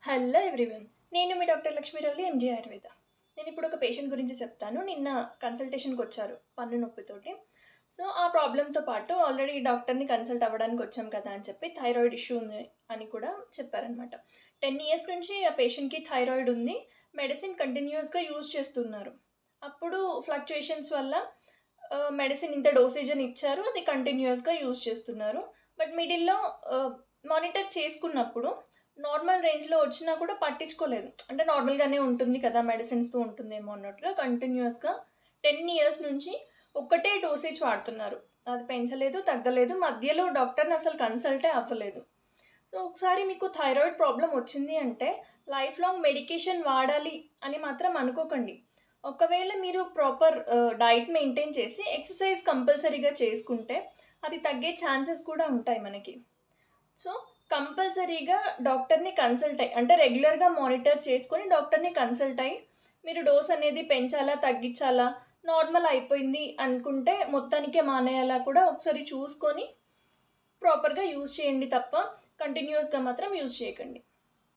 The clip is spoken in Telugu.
Hello everyone. నేను మీ డాక్టర్ లక్ష్మీరవలి ఎంజే ఆయుర్వేద. నేను ఇప్పుడు ఒక పేషెంట్ గురించి చెప్తాను. నిన్న కన్సల్టేషన్‌కి వచ్చారు పన్ను నొప్పితోటి. సో, ఆ ప్రాబ్లమ్‌తో పాటు ఆల్రెడీ డాక్టర్‌ని కన్సల్ట్ అవ్వడానికి వచ్చాం కదా అని చెప్పి థైరాయిడ్ ఇష్యూ ఉంది అని కూడా చెప్పారనమాట. 10 ఇయర్స్ నుంచి ఆ పేషెంట్‌కి థైరాయిడ్ ఉంది. మెడిసిన్ కంటిన్యూయస్‌గా యూజ్ చేస్తున్నారు. అప్పుడు ఫ్లక్చుయేషన్స్ వల్ల మెడిసిన్ ఇంత డోసేజ్ అని ఇచ్చారు. అది కంటిన్యూయస్‌గా యూజ్ చేస్తున్నారు. బట్ మిడిల్‌లో మానిటర్ చేసుకున్నప్పుడు నార్మల్ రేంజ్‌లో వచ్చినా కూడా పట్టించుకోలేదు. అంటే నార్మల్‌గానే ఉంటుంది కదా! మెడిసిన్స్‌తో ఉంటుందేమో అన్నట్టుగా కంటిన్యూయస్‌గా 10 ఇయర్స్ నుంచి ఒక్కటే డోసేజ్ వాడుతున్నారు. అది పెంచలేదు, తగ్గలేదు. మధ్యలో డాక్టర్‌ని అసలు కన్సల్టే అవ్వలేదు. సో, ఒకసారి మీకు థైరాయిడ్ ప్రాబ్లమ్ వచ్చింది అంటే లైఫ్ లాంగ్ మెడికేషన్ వాడాలి అని మాత్రం అనుకోకండి. ఒకవేళ మీరు ప్రాపర్ డైట్ మెయింటైన్ చేసి ఎక్సర్సైజ్ కంపల్సరీగా చేసుకుంటే అది తగ్గే ఛాన్సెస్ కూడా ఉంటాయి మనకి. సో, కంపల్సరీగా డాక్టర్‌ని కన్సల్ట్ అయ్యి అంటే రెగ్యులర్‌గా మానిటర్ చేసుకొని డాక్టర్‌ని కన్సల్ట్ అయ్యి, మీరు డోస్ అనేది పెంచాలా? తగ్గించాలా? నార్మల్ అయిపోయింది అనుకుంటే మొత్తానికే మానేయాలా కూడా ఒకసారి చూసుకొని ప్రాపర్‌గా యూజ్ చేయండి తప్ప కంటిన్యూయస్‌గా మాత్రం యూజ్ చేయకండి.